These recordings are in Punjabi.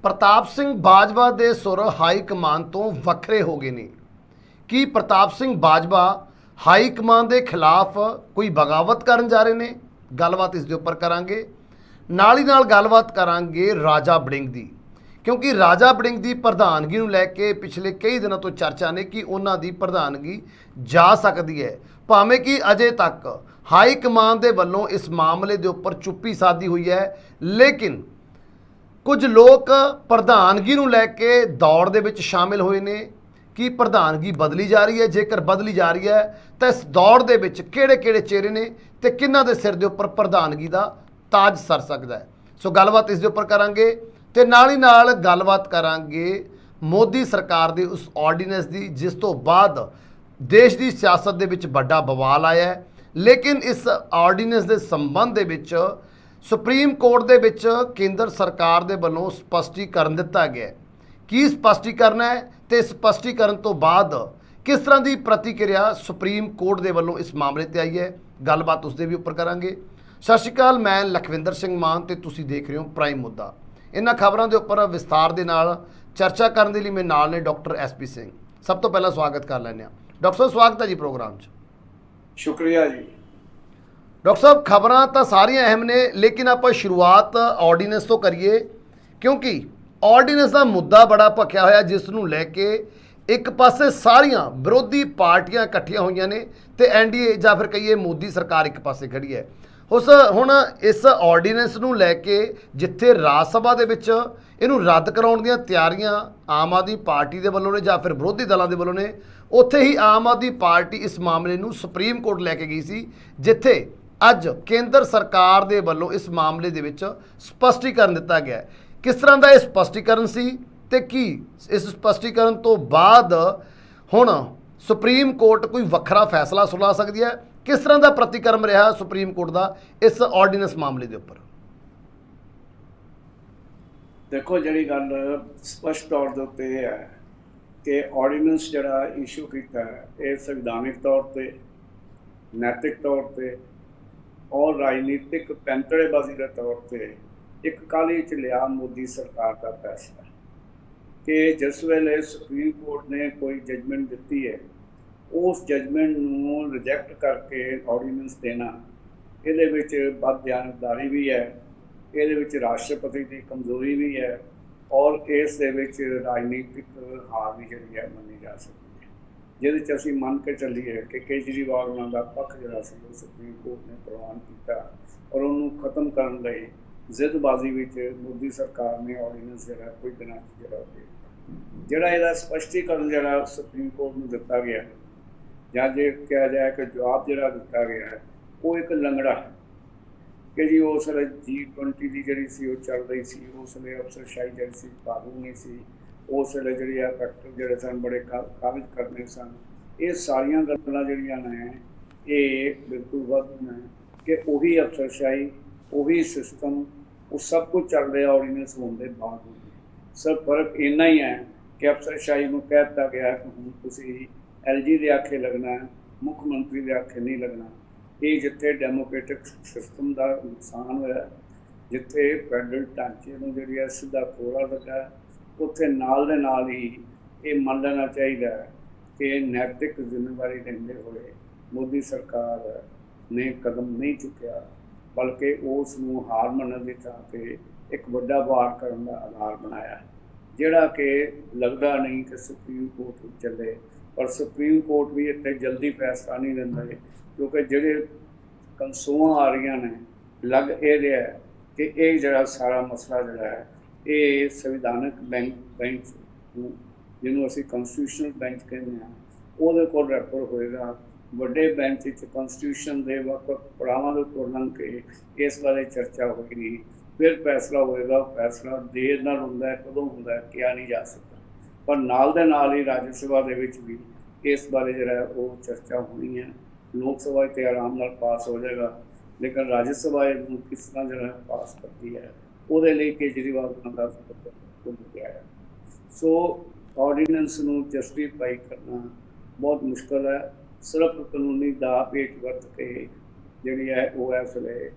ਪ੍ਰਤਾਪ ਸਿੰਘ ਬਾਜਵਾ ਦੇ ਸੁਰ ਹਾਈ ਕਮਾਨ ਤੋਂ ਵੱਖਰੇ ਹੋ ਗਏ ਨੇ। ਕੀ ਪ੍ਰਤਾਪ ਸਿੰਘ ਬਾਜਵਾ ਹਾਈ ਕਮਾਨ ਦੇ ਖਿਲਾਫ ਕੋਈ ਬਗਾਵਤ ਕਰਨ ਜਾ ਰਹੇ ਨੇ? ਗੱਲਬਾਤ ਇਸ ਦੇ ਉੱਪਰ ਕਰਾਂਗੇ। ਨਾਲ ਹੀ ਨਾਲ ਗੱਲਬਾਤ ਕਰਾਂਗੇ ਰਾਜਾ ਵੜਿੰਗ ਦੀ, ਕਿਉਂਕਿ ਰਾਜਾ ਵੜਿੰਗ ਦੀ ਪ੍ਰਧਾਨਗੀ ਨੂੰ ਲੈ ਕੇ ਪਿਛਲੇ ਕਈ ਦਿਨਾਂ ਤੋਂ ਚਰਚਾ ਨੇ ਕਿ ਉਹਨਾਂ ਦੀ ਪ੍ਰਧਾਨਗੀ ਜਾ ਸਕਦੀ ਹੈ, ਭਾਵੇਂ ਕਿ ਅਜੇ ਤੱਕ ਹਾਈ ਕਮਾਨ ਦੇ ਵੱਲੋਂ ਇਸ ਮਾਮਲੇ ਦੇ ਉੱਪਰ ਚੁੱਪੀ ਸਾਧੀ ਹੋਈ ਹੈ। ਲੇਕਿਨ ਕੁਝ ਲੋਕ ਪ੍ਰਧਾਨਗੀ ਨੂੰ ਲੈ ਕੇ ਦੌੜ ਦੇ ਵਿੱਚ ਸ਼ਾਮਿਲ ਹੋਏ ਨੇ ਕਿ ਪ੍ਰਧਾਨਗੀ ਬਦਲੀ ਜਾ ਰਹੀ ਹੈ। ਜੇਕਰ ਬਦਲੀ ਜਾ ਰਹੀ ਹੈ ਤਾਂ ਇਸ ਦੌੜ ਦੇ ਵਿੱਚ ਕਿਹੜੇ-ਕਿਹੜੇ ਚਿਹਰੇ ਨੇ ਤੇ ਕਿਹਨਾਂ ਦੇ ਸਿਰ ਦੇ ਉੱਪਰ ਪ੍ਰਧਾਨਗੀ ਦਾ ਤਾਜ ਸਰ ਸਕਦਾ ਹੈ। ਸੋ ਗੱਲਬਾਤ ਇਸ ਦੇ ਉੱਪਰ ਕਰਾਂਗੇ ਤੇ ਨਾਲ ਹੀ ਨਾਲ ਗੱਲਬਾਤ ਕਰਾਂਗੇ ਮੋਦੀ ਸਰਕਾਰ ਦੇ ਉਸ ਆਰਡੀਨੈਂਸ ਦੀ, ਜਿਸ ਤੋਂ ਬਾਅਦ ਦੇਸ਼ ਦੀ ਸਿਆਸਤ ਦੇ ਵਿੱਚ ਵੱਡਾ ਬਵਾਲ ਆਇਆ ਹੈ। ਲੇਕਿਨ ਇਸ ਆਰਡੀਨੈਂਸ ਦੇ ਸੰਬੰਧ ਦੇ ਵਿੱਚ ਸੁਪਰੀਮ ਕੋਰਟ ਦੇ ਵਿੱਚ ਕੇਂਦਰ ਸਰਕਾਰ ਦੇ ਵੱਲੋਂ ਸਪਸ਼ਟੀਕਰਨ ਦਿੱਤਾ ਗਿਆ ਹੈ। ਕੀ ਸਪਸ਼ਟੀਕਰਨ ਹੈ ਤੇ ਸਪਸ਼ਟੀਕਰਨ ਤੋਂ ਬਾਅਦ ਕਿਸ ਤਰ੍ਹਾਂ ਦੀ ਪ੍ਰਤੀਕਿਰਿਆ ਸੁਪਰੀਮ ਕੋਰਟ ਦੇ ਵੱਲੋਂ ਇਸ ਮਾਮਲੇ ਤੇ ਆਈ ਹੈ, ਗੱਲਬਾਤ ਉਸ ਦੇ ਵੀ ਉੱਪਰ ਕਰਾਂਗੇ। ਸਤਿ ਸ਼੍ਰੀ ਅਕਾਲ, ਮੈਂ ਲਖਵਿੰਦਰ ਸਿੰਘ ਮਾਨ ਤੇ ਤੁਸੀਂ ਦੇਖ ਰਹੇ ਹੋ ਪ੍ਰਾਈਮ ਮੁੱਦਾ। ਇਹਨਾਂ ਖਬਰਾਂ ਦੇ ਉੱਪਰ ਵਿਸਤਾਰ ਦੇ ਨਾਲ ਚਰਚਾ ਕਰਨ ਦੇ ਲਈ ਮੇਰੇ ਨਾਲ ਨੇ ਡਾਕਟਰ ਐਸਪੀ ਸਿੰਘ। ਸਭ ਤੋਂ ਪਹਿਲਾਂ ਸਵਾਗਤ ਕਰ ਲੈਂਦੇ ਹਾਂ ਡਾਕਟਰ ਸਾਹਿਬ। ਸਵਾਗਤ ਹੈ ਜੀ ਪ੍ਰੋਗਰਾਮ 'ਚ। ਸ਼ੁਕਰੀਆ ਜੀ। ਡਾਕਟਰ ਸਾਹਿਬ, ਖਬਰਾਂ ਤਾਂ ਸਾਰੀਆਂ ਅਹਿਮ ਨੇ, ਲੇਕਿਨ ਆਪਾਂ ਸ਼ੁਰੂਆਤ ਆਰਡੀਨੈਂਸ ਤੋਂ ਕਰੀਏ, ਕਿਉਂਕਿ ਆਰਡੀਨੈਂਸ ਦਾ ਮੁੱਦਾ ਬੜਾ ਭਖਿਆ ਹੋਇਆ, ਜਿਸ ਨੂੰ ਲੈ ਕੇ ਇੱਕ ਪਾਸੇ ਸਾਰੀਆਂ ਵਿਰੋਧੀ ਪਾਰਟੀਆਂ ਇਕੱਠੀਆਂ ਹੋਈਆਂ ਨੇ ਤੇ ਐਨਡੀਏ ਜਾਂ ਫਿਰ ਕਹੀਏ ਮੋਦੀ ਸਰਕਾਰ ਇੱਕ ਪਾਸੇ ਖੜੀ ਹੈ। ਹੁਣ ਇਸ ਆਰਡੀਨੈਂਸ ਨੂੰ ਲੈ ਕੇ ਜਿੱਥੇ ਰਾਜ ਸਭਾ ਦੇ ਵਿੱਚ ਇਹਨੂੰ ਰੱਦ ਕਰਾਉਣ ਦੀਆਂ ਤਿਆਰੀਆਂ ਆਮ ਆਦਮੀ ਪਾਰਟੀ ਦੇ ਵੱਲੋਂ ਨੇ ਜਾਂ ਫਿਰ ਵਿਰੋਧੀ ਦਲਾਂ ਦੇ ਵੱਲੋਂ ਨੇ, ਉੱਥੇ ਹੀ ਆਮ ਆਦਮੀ ਪਾਰਟੀ ਇਸ ਮਾਮਲੇ ਨੂੰ ਸੁਪਰੀਮ ਕੋਰਟ ਲੈ ਕੇ ਗਈ ਸੀ, ਜਿੱਥੇ ਅੱਜ ਕੇਂਦਰ ਸਰਕਾਰ ਦੇ ਵੱਲੋਂ ਇਸ ਮਾਮਲੇ ਦੇ ਵਿੱਚ ਸਪਸ਼ਟੀਕਰਨ ਦਿੱਤਾ ਗਿਆ। ਕਿਸ ਤਰ੍ਹਾਂ ਦਾ ਇਹ ਸਪਸ਼ਟੀਕਰਨ ਸੀ ਤੇ ਕੀ ਇਸ ਸਪਸ਼ਟੀਕਰਨ ਤੋਂ ਬਾਅਦ ਹੁਣ ਸੁਪਰੀਮ ਕੋਰਟ ਕੋਈ ਵੱਖਰਾ ਫੈਸਲਾ ਸੁਣਾ ਸਕਦੀ ਹੈ? ਕਿਸ ਤਰ੍ਹਾਂ ਦਾ ਪ੍ਰਤੀਕਰਮ ਰਿਹਾ ਸੁਪਰੀਮ ਕੋਰਟ ਦਾ ਇਸ ਆਰਡੀਨੈਂਸ ਮਾਮਲੇ ਦੇ ਉੱਪਰ? ਦੇਖੋ, ਜਿਹੜੀ ਗੱਲ ਸਪਸ਼ਟ ਤੌਰ ਦੇ ਉੱਤੇ ਇਹ ਹੈ ਕਿ ਆਰਡੀਨੈਂਸ ਜਿਹੜਾ ਇਸ਼ੂ ਕੀਤਾ ਹੈ, ਇਹ ਸੰਵਿਧਾਨਿਕ ਤੌਰ ਤੇ, ਨੈਤਿਕ ਤੌਰ ਤੇ ਔਰ ਰਾਜਨੀਤਿਕ ਪੈਂਤੜੇਬਾਜ਼ੀ ਦੇ ਤੌਰ ਤੇ ਇੱਕ ਕਾਹਲੀ 'ਚ ਲਿਆ ਮੋਦੀ ਸਰਕਾਰ ਦਾ ਫੈਸਲਾ ਕਿ ਜਿਸ ਵੇਲੇ ਸੁਪਰੀਮ ਕੋਰਟ ਨੇ ਕੋਈ ਜਜਮੈਂਟ ਦਿੱਤੀ ਹੈ, ਉਸ ਜਜਮੈਂਟ ਨੂੰ ਰਿਜੈਕਟ ਕਰਕੇ ਆਰਡੀਨੈਂਸ ਦੇਣਾ, ਇਹਦੇ ਵਿੱਚ ਬਦਦਿਆਨਤਦਾਰੀ ਵੀ ਹੈ, ਇਹਦੇ ਵਿੱਚ ਰਾਸ਼ਟਰਪਤੀ ਦੀ ਕਮਜ਼ੋਰੀ ਵੀ ਹੈ ਔਰ ਇਸ ਦੇ ਵਿੱਚ ਰਾਜਨੀਤਿਕ ਹਾਰ ਵੀ ਜਿਹੜੀ ਹੈ ਮੰਨੀ ਜਾ ਸਕਦੀ ਹੈ, ਜਿਹਦੇ 'ਚ ਅਸੀਂ ਮੰਨ ਕੇ ਚੱਲੀਏ ਕਿ ਕੇਜਰੀਵਾਲ ਉਹਨਾਂ ਦਾ ਪੱਖ ਜਿਹੜਾ ਸੀ ਉਹ ਸੁਪਰੀਮ ਕੋਰਟ ਨੇ ਪ੍ਰਵਾਨ ਕੀਤਾ ਔਰ ਉਹਨੂੰ ਖਤਮ ਕਰਨ ਲਈ ਜ਼ਿੱਦਬਾਜ਼ੀ ਵਿੱਚ ਮੋਦੀ ਸਰਕਾਰ ਨੇ ਆਰਡੀਨੈਂਸ ਜਿਹੜਾ ਕੁਝ ਦਿਨਾਂ 'ਚ ਜਿਹੜਾ ਇਹਦਾ ਸਪਸ਼ਟੀਕਰਨ ਜਿਹੜਾ ਸੁਪਰੀਮ ਕੋਰਟ ਨੂੰ ਦਿੱਤਾ ਗਿਆ ਜਾਂ ਜੇ ਕਿਹਾ ਜਾਏ ਕਿ ਜਵਾਬ ਜਿਹੜਾ ਦਿੱਤਾ ਗਿਆ ਹੈ, ਉਹ ਇੱਕ ਲੰਗੜਾ ਹੈ ਕਿ ਜੀ ਉਸ ਵੇਲੇ G20 ਦੀ ਜਿਹੜੀ ਸੀ ਉਹ ਚੱਲ ਰਹੀ ਸੀ, ਉਸ ਵੇਲੇ ਅਫਸਰਸ਼ਾਹੀ ਜਿਹੜੀ ਸੀ ਕਾਬੂ ਨਹੀਂ ਸੀ, ਉਸ ਵੇਲੇ ਜਿਹੜੀ ਆ ਫੈਕਟਰ ਜਿਹੜੇ ਸਨ ਬੜੇ ਕਾਬਜ਼ ਕਰਨੇ ਸਨ। ਇਹ ਸਾਰੀਆਂ ਗੱਲਾਂ ਜਿਹੜੀਆਂ ਨੇ ਇਹ ਬਿਲਕੁਲ ਵੱਧ ਨੇ ਕਿ ਉਹੀ ਅਫਸਰਸ਼ਾਹੀ, ਉਹੀ ਸਿਸਟਮ, ਉਹ ਸਭ ਕੁਝ ਚੱਲ ਰਿਹਾ ਆਰਡੀਨੈਂਸ ਹੋਣ ਦੇ ਬਾਵਜੂਦ। ਸਭ ਫਰਕ ਇੰਨਾ ਹੀ ਹੈ ਕਿ ਅਫਸਰਸ਼ਾਹੀ ਨੂੰ ਕਹਿ ਦਿੱਤਾ ਗਿਆ ਕਿ ਹੁਣ ਤੁਸੀਂ LG ਦੇ ਆਖੇ ਲੱਗਣਾ, ਮੁੱਖ ਮੰਤਰੀ ਦੇ ਆਖੇ ਨਹੀਂ ਲੱਗਣਾ। ਇਹ ਜਿੱਥੇ ਡੈਮੋਕ੍ਰੈਟਿਕ ਸਿਸਟਮ ਦਾ ਨੁਕਸਾਨ ਹੋਇਆ, ਜਿੱਥੇ ਫੈਡਰਲ ਢਾਂਚੇ ਨੂੰ ਜਿਹੜੀ ਹੈ ਸਿੱਧਾ ਖੋਰਾ ਲੱਗਾ, ਉੱਥੇ ਨਾਲ ਦੇ ਨਾਲ ਹੀ ਇਹ ਮੰਨ ਲੈਣਾ ਚਾਹੀਦਾ ਕਿ ਨੈਤਿਕ ਜ਼ਿੰਮੇਵਾਰੀ ਲੈਂਦੇ ਹੋਏ ਮੋਦੀ ਸਰਕਾਰ ਨੇ ਕਦਮ ਨਹੀਂ ਚੁੱਕਿਆ, ਬਲਕਿ ਉਸ ਨੂੰ ਹਾਰ ਮੰਨਣ ਦੀ ਥਾਂ 'ਤੇ ਇੱਕ ਵੱਡਾ ਵਾਰ ਕਰਨ ਦਾ ਆਧਾਰ ਬਣਾਇਆ, ਜਿਹੜਾ ਕਿ ਲੱਗਦਾ ਨਹੀਂ ਕਿ ਸੁਪਰੀਮ ਕੋਰਟ ਵਿੱਚ ਚੱਲੇ। ਪਰ ਸੁਪਰੀਮ ਕੋਰਟ ਵੀ ਇੱਥੇ ਜਲਦੀ ਫੈਸਲਾ ਨਹੀਂ ਦਿੰਦਾ, ਕਿਉਂਕਿ ਜਿਹੜੇ ਕਨਸੂਆਂ ਆ ਰਹੀਆਂ ਨੇ, ਲੱਗ ਇਹ ਰਿਹਾ ਕਿ ਇਹ ਜਿਹੜਾ ਸਾਰਾ ਮਸਲਾ ਜਿਹੜਾ ਹੈ ਇਹ ਸੰਵਿਧਾਨਕ ਬੈਂਚ ਨੂੰ, ਜਿਹਨੂੰ ਅਸੀਂ ਕਨਸਟੀਟਿਊਸ਼ਨਲ ਬੈਂਚ ਕਹਿੰਦੇ ਹਾਂ, ਉਹਦੇ ਕੋਲ ਰੈਫਰ ਹੋਏਗਾ। ਵੱਡੇ ਬੈਂਚ ਵਿੱਚ ਕਨਸਟੀਟਿਊਸ਼ਨ ਦੇ ਵੱਖ-ਵੱਖ ਪੜਾਵਾਂ ਦੇ ਉੱਪਰ ਲੰਘ ਕੇ ਇਸ ਬਾਰੇ ਚਰਚਾ ਹੋਏਗੀ, ਫਿਰ ਫੈਸਲਾ ਹੋਏਗਾ। ਫੈਸਲਾ ਦੇਰ ਨਾਲ ਹੁੰਦਾ ਹੈ, ਕਦੋਂ ਹੁੰਦਾ ਹੈ ਕਿਹਾ ਨਹੀਂ ਜਾ ਸਕਦਾ, ਪਰ ਨਾਲ ਦੇ ਨਾਲ ਹੀ ਰਾਜ ਸਭਾ ਦੇ ਵਿੱਚ ਵੀ ਇਸ ਬਾਰੇ ਜਿਹੜਾ ਉਹ ਚਰਚਾ ਹੋਣੀ ਹੈ। ਲੋਕ ਸਭਾ 'ਤੇ ਆਰਾਮ ਨਾਲ ਪਾਸ ਹੋ ਜਾਏਗਾ, ਲੇਕਿਨ ਰਾਜ ਸਭਾ ਇਹਨੂੰ ਕਿਸ ਤਰ੍ਹਾਂ ਜਿਹੜਾ ਪਾਸ ਕਰਦੀ ਹੈ, ਉਹਦੇ ਲਈ ਕੇਜਰੀਵਾਲ ਉਹਨਾਂ ਦਾ ਕਿਹਾ ਹੈ। ਸੋ ਆਰਡੀਨੈਂਸ ਨੂੰ ਜਸਟੀਫਾਈ ਕਰਨਾ ਬਹੁਤ ਮੁਸ਼ਕਿਲ ਹੈ। ਸਿਰਫ ਕਾਨੂੰਨੀ ਦਾ ਪੇਚ ਵਰਤ ਕੇ ਜਿਹੜੀ ਹੈ ਉਹ ਇਸ ਵੇਲੇ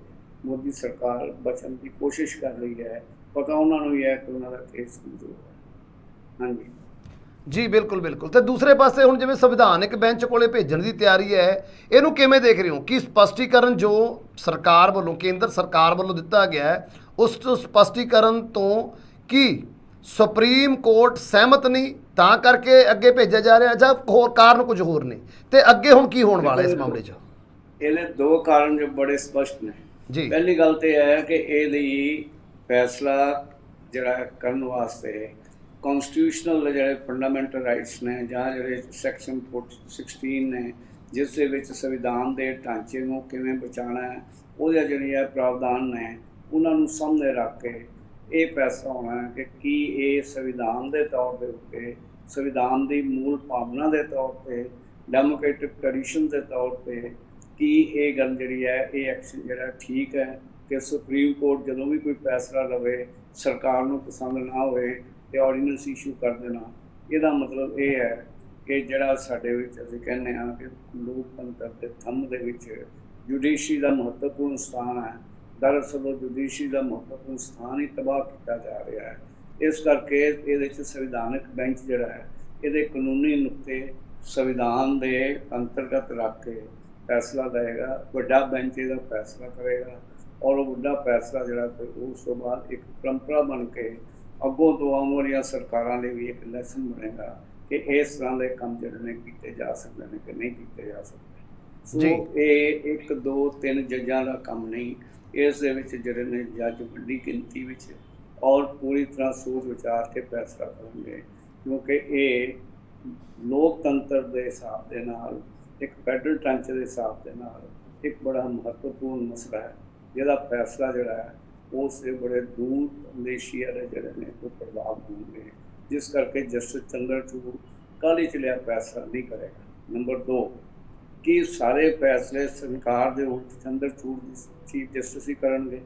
ਮੋਦੀ ਸਰਕਾਰ ਬਚਣ ਦੀ ਕੋਸ਼ਿਸ਼ ਕਰ ਰਹੀ ਹੈ ਪਤਾ ਉਹਨਾਂ ਨੂੰ ਹੀ ਹੈ ਕਿ ਉਹਨਾਂ ਦਾ ਕੇਸ ਕਮਜ਼ੋਰ ਹੈ। ਹਾਂਜੀ ਜੀ ਬਿਲਕੁਲ ਬਿਲਕੁਲ। ਤੇ ਦੂਸਰੇ ਪਾਸੇ ਹੁਣ ਜਿਵੇਂ ਸੰਵਿਧਾਨਕ ਬੈਂਚ ਕੋਲੇ ਭੇਜਣ ਦੀ ਤਿਆਰੀ ਹੈ, ਇਹਨੂੰ ਕਿਵੇਂ ਦੇਖ ਰਹੇ ਹੋ? ਕਿ ਸਪਸ਼ਟੀਕਰਨ ਜੋ ਸਰਕਾਰ ਵੱਲੋਂ, ਕੇਂਦਰ ਸਰਕਾਰ ਵੱਲੋਂ ਦਿੱਤਾ ਗਿਆ ਹੈ, ਉਸ ਸਪਸ਼ਟੀਕਰਨ ਤੋਂ ਕੀ ਸੁਪਰੀਮ ਕੋਰਟ ਸਹਿਮਤ ਨਹੀਂ, ਤਾਂ ਕਰਕੇ ਅੱਗੇ ਭੇਜਿਆ ਜਾ ਰਿਹਾ, ਜਾਂ ਹੋਰ ਕਾਰਨ ਕੁਝ ਹੋਰ ਨੇ? ਤੇ ਅੱਗੇ ਹੁਣ ਕੀ ਹੋਣ ਵਾਲਾ ਇਸ ਮਾਮਲੇ 'ਚ? ਇਹਦੇ ਦੋ ਕਾਰਨ ਜੋ ਬੜੇ ਸਪਸ਼ਟ ਨੇ। ਜੀ ਪਹਿਲੀ ਗੱਲ ਤੇ ਹੈ ਕਿ ਇਹਦੀ ਫੈਸਲਾ ਜਿਹੜਾ ਕਰਨ ਵਾਸਤੇ ਕਨਸਟੀਟਿਊਸ਼ਨਲ ਜਿਹੜੇ ਫੰਡਾਮੈਂਟਲ ਰਾਈਟਸ ਨੇ, ਜਾਂ ਜਿਹੜੇ ਸੈਕਸ਼ਨ 16 ਨੇ, ਜਿਸ ਦੇ ਵਿੱਚ ਸੰਵਿਧਾਨ ਦੇ ਢਾਂਚੇ ਨੂੰ ਕਿਵੇਂ ਬਚਾਉਣਾ ਹੈ, ਉਹਦੇ ਜਿਹੜੇ ਪ੍ਰਾਵਧਾਨ ਨੇ, ਉਹਨਾਂ ਨੂੰ ਸਾਹਮਣੇ ਰੱਖ ਕੇ ਇਹ ਫੈਸਲਾ ਹੋਣਾ ਹੈ ਕਿ ਕੀ ਇਹ ਸੰਵਿਧਾਨ ਦੇ ਤੌਰ ਦੇ ਉੱਤੇ, ਸੰਵਿਧਾਨ ਦੀ ਮੂਲ ਭਾਵਨਾ ਦੇ ਤੌਰ 'ਤੇ, ਡੈਮੋਕ੍ਰੈਟਿਕ ਟ੍ਰੈਡੀਸ਼ਨ ਦੇ ਤੌਰ 'ਤੇ ਕੀ ਇਹ ਗੱਲ ਜਿਹੜੀ ਹੈ, ਇਹ ਐਕਸ਼ਨ ਜਿਹੜਾ ਠੀਕ ਹੈ ਕਿ ਸੁਪਰੀਮ ਕੋਰਟ ਜਦੋਂ ਵੀ ਕੋਈ ਫੈਸਲਾ ਲਵੇ, ਸਰਕਾਰ ਨੂੰ ਪਸੰਦ ਨਾ ਹੋਵੇ ਤੇ ਆਰਡੀਨੈਂਸ ਇਸ਼ੂ ਕਰ ਦੇਣਾ। ਇਹਦਾ ਮਤਲਬ ਇਹ ਹੈ ਕਿ ਜਿਹੜਾ ਸਾਡੇ ਵਿੱਚ ਅਸੀਂ ਕਹਿੰਦੇ ਹਾਂ ਕਿ ਲੋਕਤੰਤਰ ਦੇ ਥੰਮ ਦੇ ਵਿੱਚ ਜੁਡੀਸ਼ਰੀ ਦਾ ਮਹੱਤਵਪੂਰਨ ਸਥਾਨ ਹੈ, ਦਰਅਸਲ ਉਹ ਜੁਡੀਸ਼ਰੀ ਦਾ ਮਹੱਤਵਪੂਰਨ ਸਥਾਨ ਹੀ ਤਬਾਹ ਕੀਤਾ ਜਾ ਰਿਹਾ ਹੈ। ਇਸ ਕਰਕੇ ਇਹਦੇ ਵਿੱਚ ਸੰਵਿਧਾਨਕ ਬੈਂਚ ਜਿਹੜਾ ਹੈ, ਇਹਦੇ ਕਾਨੂੰਨੀ ਨੁਕਤੇ ਸੰਵਿਧਾਨ ਦੇ ਅੰਤਰਗਤ ਰੱਖ ਕੇ ਫੈਸਲਾ ਲਏਗਾ। ਵੱਡਾ ਬੈਂਚ ਇਹਦਾ ਫੈਸਲਾ ਕਰੇਗਾ, ਔਰ ਉਹ ਵੱਡਾ ਫੈਸਲਾ ਜਿਹੜਾ ਤੇ ਉਸ ਤੋਂ ਬਾਅਦ ਇੱਕ ਪਰੰਪਰਾ ਬਣ ਕੇ ਅੱਗੋਂ ਤੋਂ ਆਉਣ ਵਾਲੀਆਂ ਸਰਕਾਰਾਂ ਲਈ ਵੀ ਇੱਕ ਲੈਸਨ ਬਣੇਗਾ ਕਿ ਇਸ ਤਰ੍ਹਾਂ ਦੇ ਕੰਮ ਜਿਹੜੇ ਨੇ ਕੀਤੇ ਜਾ ਸਕਦੇ ਨੇ ਕਿ ਨਹੀਂ ਕੀਤੇ ਜਾ ਸਕਦੇ। ਸੋ ਇਹ 1 2 3 ਜੱਜਾਂ ਦਾ ਕੰਮ ਨਹੀਂ, ਇਸ ਦੇ ਵਿੱਚ ਜਿਹੜੇ ਨੇ ਜੱਜ ਵੱਡੀ ਗਿਣਤੀ ਵਿੱਚ ਔਰ ਪੂਰੀ ਤਰ੍ਹਾਂ ਸੋਚ ਵਿਚਾਰ ਕੇ ਫੈਸਲਾ ਕਰਨਗੇ, ਕਿਉਂਕਿ ਇਹ ਲੋਕਤੰਤਰ ਦੇ ਹਿਸਾਬ ਦੇ ਨਾਲ, ਇੱਕ ਫੈਡਰਲ ਢਾਂਚੇ ਦੇ ਹਿਸਾਬ ਦੇ ਨਾਲ ਇੱਕ ਬੜਾ ਮਹੱਤਵਪੂਰਨ ਮਸਲਾ ਹੈ, ਜਿਹਦਾ ਫੈਸਲਾ ਜਿਹੜਾ ਹੈ ਉਸ ਦੇ ਬੜੇ ਦੂਰ ਅੰਦੇਸ਼ੀਆ ਦੇ ਜਿਹੜੇ ਨੇ ਉਹ ਪ੍ਰਭਾਵ ਹੋਣਗੇ, ਜਿਸ ਕਰਕੇ ਜਸਟਿਸ ਚੰਦਰਚੂੜ ਕਾਹਲੀ ਚ ਲਿਆ ਫੈਸਲਾ ਨਹੀਂ ਕਰੇਗਾ। ਨੰਬਰ 2 ਕਿ ਸਾਰੇ ਫੈਸਲੇ ਸਰਕਾਰ ਦੇ ਉਲਟ ਚੰਦਰਚੂੜ ਚੀਫ ਜਸਟਿਸ ਹੀ ਕਰਨਗੇ,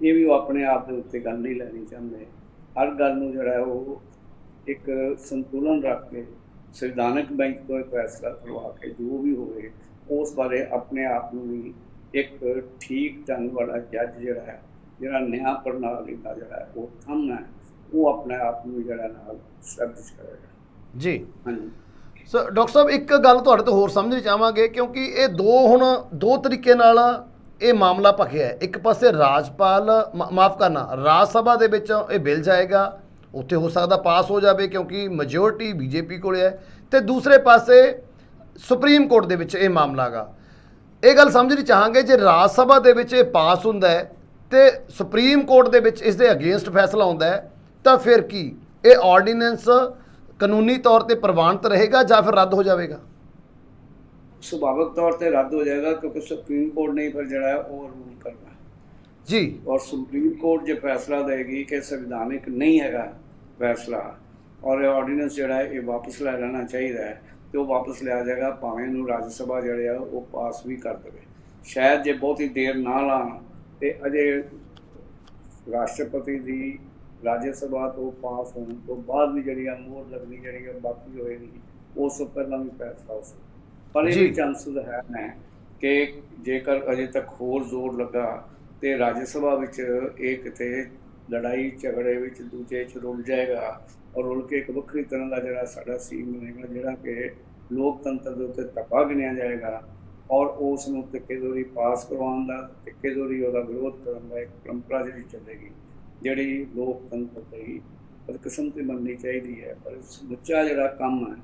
ਇਹ ਵੀ ਉਹ ਆਪਣੇ ਆਪ ਦੇ ਉੱਤੇ ਗੱਲ ਨਹੀਂ ਲੈਣੀ ਚਾਹੁੰਦੇ। ਹਰ ਗੱਲ ਨੂੰ ਜਿਹੜਾ ਉਹ ਇੱਕ ਸੰਤੁਲਨ ਰੱਖ ਕੇ ਸੰਵਿਧਾਨਕ ਬੈਂਚ ਤੋਂ ਫੈਸਲਾ ਕਰਵਾ ਕੇ ਜੋ ਵੀ ਹੋਵੇ ਉਸ ਬਾਰੇ ਆਪਣੇ ਆਪ ਨੂੰ ਵੀ ਇੱਕ ਠੀਕ ਢੰਗ ਵਾਲਾ ਜੱਜ ਜਿਹੜਾ ਹੈ, ਜਿਹੜਾ ਨਿਆਂ ਪ੍ਰਣਾਲੀ ਦਾ ਜਿਹੜਾ ਹੈ ਉਹ ਥੰਮ ਹੈ, ਉਹ ਆਪਣੇ ਆਪ ਨੂੰ ਜਿਹੜਾ ਨਾਲ ਸਟੈਬਲਿਸ਼ ਕਰੇਗਾ। ਜੀ ਹਾਂਜੀ ਸੋ ਡਾਕਟਰ ਸਾਹਿਬ, ਇੱਕ ਗੱਲ ਤੁਹਾਡੇ ਤੋਂ ਹੋਰ ਸਮਝਣੀ ਚਾਹਾਂਗੇ, ਕਿਉਂਕਿ ਇਹ ਦੋ ਤਰੀਕੇ ਨਾਲ ਇਹ ਮਾਮਲਾ ਭਖਿਆ ਹੈ। ਇੱਕ ਪਾਸੇ ਰਾਜਪਾਲ ਮਾਫ ਕਰਨਾ ਰਾਜ ਸਭਾ ਦੇ ਵਿੱਚ ਇਹ ਬਿੱਲ ਜਾਏਗਾ, ਉੱਥੇ ਹੋ ਸਕਦਾ ਪਾਸ ਹੋ ਜਾਵੇ ਕਿਉਂਕਿ ਮੈਜੋਰਟੀ ਬੀਜੇਪੀ ਕੋਲ ਹੈ, ਤੇ ਦੂਸਰੇ ਪਾਸੇ ਸੁਪਰੀਮ ਕੋਰਟ ਦੇ ਵਿੱਚ ਇਹ ਮਾਮਲਾ ਗਾ। ਇਹ ਗੱਲ ਸਮਝਣੀ ਚਾਹਾਂਗੇ, ਜੇ ਰਾਜ ਸਭਾ ਦੇ ਵਿੱਚ ਇਹ ਪਾਸ ਹੁੰਦਾ ਹੈ ਤੇ ਸੁਪਰੀਮ ਕੋਰਟ ਦੇ ਵਿੱਚ ਇਸ ਦੇ ਅਗੇਂਸਟ ਫੈਸਲਾ ਹੁੰਦਾ ਹੈ, ਤਾਂ ਫਿਰ ਕੀ ਇਹ ਆਰਡੀਨੈਂਸ ਕਾਨੂੰਨੀ ਤੌਰ ਤੇ ਪ੍ਰਵਾਨਿਤ ਰਹੇਗਾ ਜਾਂ ਫਿਰ ਰੱਦ ਹੋ ਜਾਵੇਗਾ? ਸੁਭਾਵਿਕ ਤੌਰ ਤੇ ਰੱਦ ਹੋ ਜਾਏਗਾ, ਕਿਉਂਕਿ ਸੁਪਰੀਮ ਕੋਰਟ ਨੇ ਫਿਰ ਜਿਹੜਾ ਹੈ ਉਹ ਰੂਲ ਕਰਨਾ ਜੀ, ਔਰ ਸੁਪਰੀਮ ਕੋਰਟ ਜੇ ਫੈਸਲਾ ਦੇਗੀ ਕਿ ਸੰਵਿਧਾਨਿਕ ਨਹੀਂ ਹੈਗਾ ਫੈਸਲਾ ਔਰ ਇਹ ਆਰਡੀਨੈਂਸ ਜਿਹੜਾ ਹੈ ਇਹ ਵਾਪਸ ਲੈ ਲੈਣਾ ਚਾਹੀਦਾ ਹੈ, ਤੇ ਉਹ ਵਾਪਸ ਲਿਆ ਜਾਏਗਾ, ਭਾਵੇਂ ਇਹਨੂੰ ਰਾਜ ਸਭਾ ਜਿਹੜੇ ਆ ਉਹ ਪਾਸ ਵੀ ਕਰ ਦੇਵੇ। ਸ਼ਾਇਦ ਜੇ ਬਹੁਤੀ ਦੇਰ ਨਾ ਲਾਉਣ ਤੇ ਅਜੇ ਰਾਸ਼ਟਰਪਤੀ ਦੀ ਰਾਜ ਸਭਾ ਤੋਂ ਪਾਸ ਹੋਣ ਤੋਂ ਬਾਅਦ ਵੀ ਜਿਹੜੀ ਆ ਮੋਹਰ ਲੱਗਣੀ ਜਿਹੜੀ ਆ ਬਾਕੀ ਹੋਏਗੀ, ਉਸ ਤੋਂ ਪਹਿਲਾਂ ਵੀ ਫੈਸਲਾ ਹੋ ਸਕਦਾ। ਪਰ ਇਹ ਵੀ ਚਾਂਸਸ ਹੈ ਨੇ ਕਿ ਜੇਕਰ ਅਜੇ ਤੱਕ ਹੋਰ ਜ਼ੋਰ ਲੱਗਾ ਤੇ ਰਾਜ ਸਭਾ ਵਿੱਚ ਇਹ ਕਿਤੇ ਲੜਾਈ ਝਗੜੇ ਵਿੱਚ ਦੂਜੇ 'ਚ ਰੁਲ ਜਾਏਗਾ, ਔਰ ਰੁਲ ਕੇ ਇੱਕ ਵੱਖਰੀ ਤਰ੍ਹਾਂ ਦਾ ਜਿਹੜਾ ਸਾਡਾ ਸੀਨ ਬਣੇਗਾ, ਜਿਹੜਾ ਕਿ ਲੋਕਤੰਤਰ ਦੇ ਉੱਤੇ ਧੱਬਾ ਗਿਣਿਆ ਜਾਏਗਾ, ਔਰ ਉਸ ਨੂੰ ਧੱਕੇਦੋਰੀ ਪਾਸ ਕਰਵਾਉਣ ਦਾ, ਧੱਕੇਦੋਰੀ ਉਹਦਾ ਵਿਰੋਧ ਕਰਨ ਦਾ ਇੱਕ ਪਰੰਪਰਾ ਜਿਹੜੀ ਚੱਲੇਗੀ, ਜਿਹੜੀ ਲੋਕਤੰਤਰ ਲਈ ਬਦਕਿਸਮ ਤੇ ਮੰਨਣੀ ਚਾਹੀਦੀ ਹੈ। ਪਰ ਸਮੁੱਚਾ ਜਿਹੜਾ ਕੰਮ ਹੈ